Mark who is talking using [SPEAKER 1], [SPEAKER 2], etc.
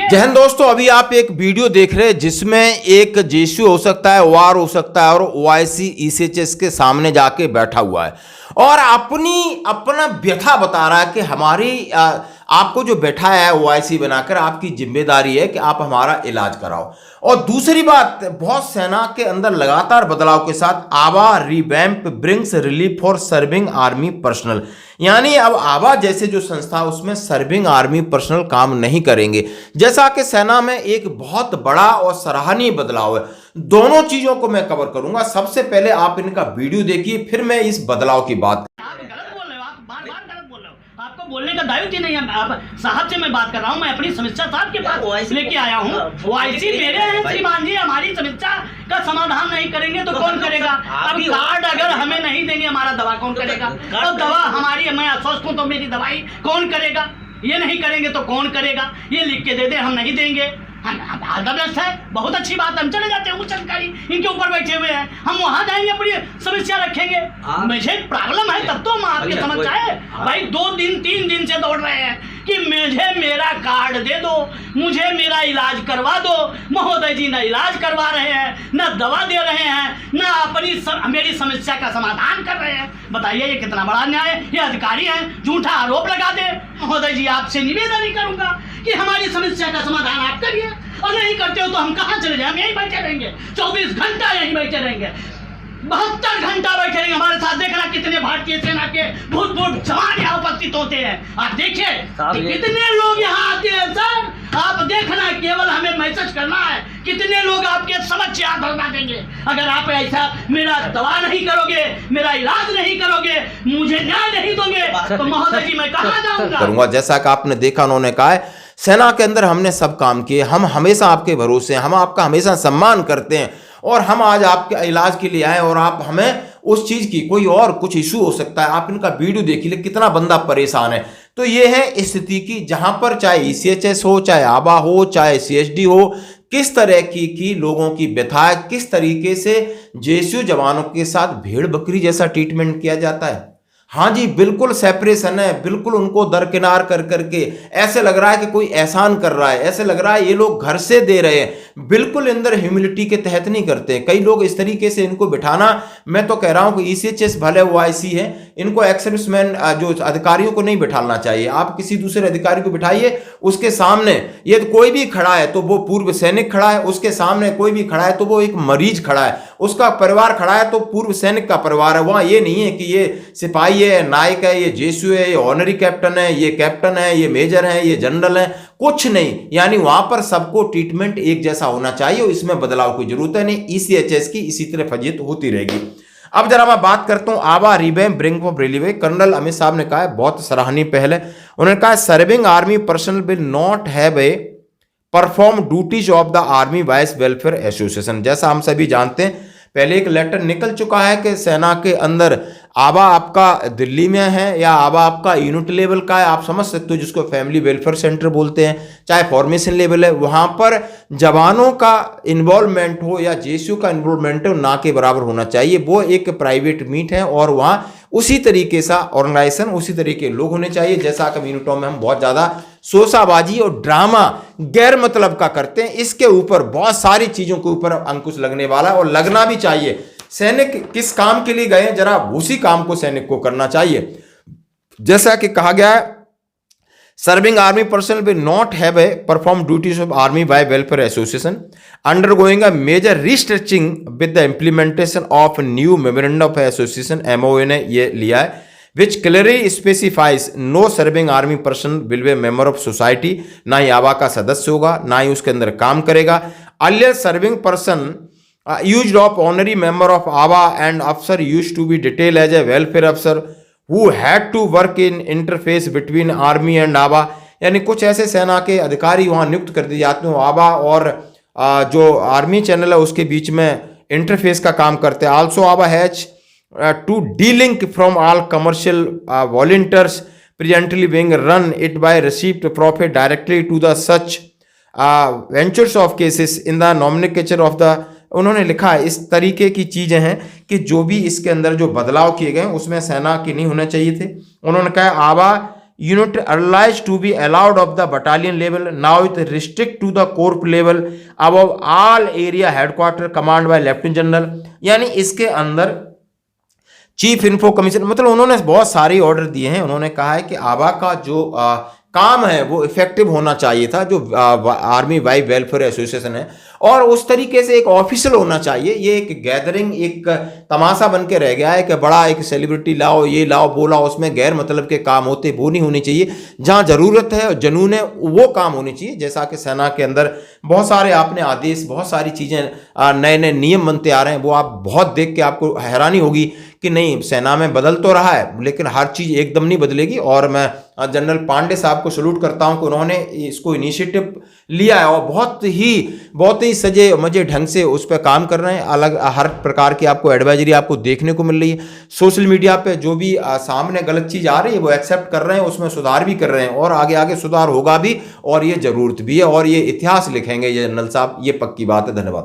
[SPEAKER 1] जय हिंद दोस्तों, अभी आप एक वीडियो देख रहे हैं जिसमें एक जेएसयू हो सकता है, वार हो सकता है, और ओआईसी ईसीएचएस के सामने जाके बैठा हुआ है और अपना व्यथा बता रहा है कि हमारी आपको जो बैठा है ओआईसी बनाकर, आपकी जिम्मेदारी है कि आप हमारा इलाज कराओ। और दूसरी बात, बहुत सेना के अंदर लगातार बदलाव के साथ आबा revamp brings relief for serving army personal, यानी अब आबा जैसे जो संस्था उसमें सर्विंग आर्मी पर्सनल काम नहीं करेंगे, जैसा कि सेना में एक बहुत बड़ा और सराहनीय बदलाव है। दोनों चीजों को मैं कवर करूंगा। सबसे पहले आप इनका वीडियो देखिए, फिर मैं इस बदलाव की बात।
[SPEAKER 2] आपको बोलने का दायित्व ही नहीं है। आप साहब से मैं बात कर रहा हूँ, मैं अपनी समस्या साहब के पास लेके आया हूँ। ओआईसी मेरे हैं श्रीमान जी, हमारी समस्या का समाधान नहीं करेंगे तो कौन करेगा? अब कार्ड अगर हमें नहीं देंगे, हमारा दवा कौन करेगा? तो दवा हमारी, मैं अस्वस्थ हूँ तो मेरी दवाई कौन करेगा? ये नहीं करेंगे तो कौन करेगा? ये लिख के दे दे, हम नहीं देंगे। आदर्श है, बहुत अच्छी बात, हम चले जाते हैं, उच्च अधिकारी इनके ऊपर बैठे हुए हैं, हम वहां जाएंगे, अपनी समस्या रखेंगे। मुझे प्रॉब्लम है तब तो हम आपकी समस्या है भाई। 2-3 दिन से दौड़ रहे हैं कि मुझे मेरा कार्ड दे दो, मुझे मेरा इलाज करवा दो। महोदय जी न इलाज करवा रहे हैं, न दवा दे रहे हैं, न अपनी मेरी समस्या का समाधान कर रहे हैं। बताइए ये कितना बड़ा अन्याय है। ये अधिकारी हैं, झूठा आरोप लगा दे। महोदय जी आपसे निवेदन ही करूंगा कि हमारी समस्या का समाधान आप करिए, और नहीं करते हो तो हम कहाँ चले जाए? हम यहीं बैठे रहेंगे, 24 घंटा यहीं बैठे रहेंगे, 72 घंटा बैठे रहेंगे। हमारे साथ देखना कितने भारतीय सेना के भूतपूर्व जवान यहाँ उपस्थित होते हैं। आप देखिए कितने लोग यहाँ आते हैं सर, आप देखना, केवल हमें मैसेज करना है कितने लोग आपके समक्ष यहाँ धरना देंगे। अगर आप ऐसा मेरा दवा नहीं करोगे, मेरा इलाज नहीं करोगे, मुझे न्याय नहीं दोगे तो महोदय जी मैं कहाँ जाऊंगा?
[SPEAKER 1] जैसा कि आपने देखा, उन्होंने कहा है सेना के अंदर हमने सब काम किए, हम हमेशा आपके भरोसे हैं, हम आपका हमेशा सम्मान करते हैं, और हम आज आपके इलाज के लिए आए और आप हमें उस चीज़ की कोई और कुछ इशू हो सकता है। आप इनका वीडियो देखिए, कितना बंदा परेशान है। तो ये है स्थिति की, जहां पर चाहे ईसीएचएस हो, चाहे आबा हो, चाहे सीएचडी हो, किस तरह की लोगों की व्यथा है, किस तरीके से जेएसयू जवानों के साथ भेड़ बकरी जैसा ट्रीटमेंट किया जाता है। हाँ जी, बिल्कुल सेपरेशन है, बिल्कुल उनको दरकिनार कर करके ऐसे लग रहा है कि कोई एहसान कर रहा है, ऐसे लग रहा है ये लोग घर से दे रहे हैं, बिल्कुल अंदर ह्यूमिलिटी के तहत नहीं करते। कई लोग इस तरीके से इनको बिठाना, मैं तो कह रहा हूं कि ईसीएचएस भले ओआईसी है, इनको एक्स-सर्विसमैन जो अधिकारियों को नहीं बिठाना चाहिए। आप किसी दूसरे अधिकारी को बिठाइए, उसके सामने ये कोई भी खड़ा है तो वो पूर्व सैनिक खड़ा है, उसके सामने कोई भी खड़ा है तो वो एक मरीज खड़ा है, उसका परिवार खड़ा है तो पूर्व सैनिक का परिवार है। वहां ये नहीं है कि ये सिपाही है, नायक है, ये जेएसयू है, ये ऑनरी कैप्टन है, ये कैप्टन है, ये मेजर है, ये जनरल है, कुछ नहीं। यानी वहां पर सबको ट्रीटमेंट एक जैसा होना चाहिए, और इसमें बदलाव की जरूरत है नहीं। ईसीएचएस की इसी तरह फजीयत होती रहेगी। अब जरा मैं बात करता हूं आबा revamp bring of relief. Colonel Amit साहब ने कहा है, बहुत सराहनीय पहल है। उन्होंने कहा serving army personnel will not have a perform duties of the army vice welfare association. जैसा हम सभी जानते हैं, पहले एक लेटर निकल चुका है कि सेना के अंदर आबा आपका दिल्ली में है या आबा आपका यूनिट लेवल का है, आप समझ सकते हो, जिसको फैमिली वेलफेयर सेंटर बोलते हैं, चाहे फॉर्मेशन लेवल है, वहाँ पर जवानों का इन्वॉल्वमेंट हो या जेएसयू का इन्वॉल्वमेंट हो ना के बराबर होना चाहिए। वो एक प्राइवेट मीट है और वहाँ उसी तरीके सा ऑर्गेनाइजेशन, उसी तरीके लोग होने चाहिए। जैसा कि यूनिटों में हम बहुत ज़्यादा शोशाबाजी और ड्रामा गैर मतलब का करते हैं, इसके ऊपर बहुत सारी चीज़ों के ऊपर अंकुश लगने वाला है और लगना भी चाहिए। सैनिक किस काम के लिए गए हैं, जरा उसी काम को सैनिक को करना चाहिए। जैसा कि कहा गया है, serving army personnel will not have a perform duties of army by welfare association undergoing a major restructuring with the implementation of new memorandum of association, MOA ने ये लिया है, which clearly specifies no serving army person will be a member of society। ना ही आबा का सदस्य होगा, ना ही उसके अंदर काम करेगा। Earlier serving person used of honorary member of ABA and officer used to be detailed as a welfare officer who had to work in interface between army and ABA। यानी कुछ ऐसे सेना के अधिकारी वहाँ नियुक्त कर दिए जाते हैं, आबा और जो आर्मी चैनल है उसके बीच में इंटरफेस का काम करते हैं। आल्सो आबा has to delink from all commercial volunteers presently being run it by received profit directly to the such ventures of cases in the nomenclature of the। उन्होंने लिखा है इस तरीके की चीज़ें हैं कि जो भी इसके अंदर जो बदलाव किए गए उसमें सेना के नहीं होने चाहिए थे। उन्होंने कहा आबा unit allied to be allowed of the battalion level, now it restrict to the corps level above all area headquarter command by lieutenant general। यानी इसके अंदर चीफ इन्फो कमीशन, मतलब उन्होंने बहुत सारे ऑर्डर दिए हैं। उन्होंने कहा है कि आबा का जो काम है वो इफेक्टिव होना चाहिए था, जो आर्मी वाइफ वेलफेयर एसोसिएशन है, और उस तरीके से एक ऑफिशियल होना चाहिए। ये एक गैदरिंग, एक तमाशा बन के रह गया है कि बड़ा एक सेलिब्रिटी लाओ, ये लाओ, वो लाओ, उसमें गैर मतलब के काम होते, वो नहीं होनी चाहिए। जहाँ ज़रूरत है और जुनून है वो काम होनी चाहिए। जैसा कि सेना के अंदर बहुत सारे आपने आदेश, बहुत सारी चीज़ें, नए नए नियम बनते आ रहे हैं, वो आप बहुत देख के आपको हैरानी होगी कि नहीं, सेना में बदल तो रहा है लेकिन हर चीज़ एकदम नहीं बदलेगी। और मैं जनरल पांडे साहब को सल्यूट करता हूं कि उन्होंने इसको इनिशिएटिव लिया है और बहुत ही सजे मजे ढंग से उस पर काम कर रहे हैं। अलग हर प्रकार की आपको एडवाइजरी आपको देखने को मिल रही है। सोशल मीडिया पे जो भी सामने गलत चीज़ आ रही है वो एक्सेप्ट कर रहे हैं, उसमें सुधार भी कर रहे हैं, और आगे आगे सुधार होगा भी, और ये ज़रूरत भी है, और ये इतिहास लिखेंगे ये जनरल साहब, ये पक्की बात है। धन्यवाद।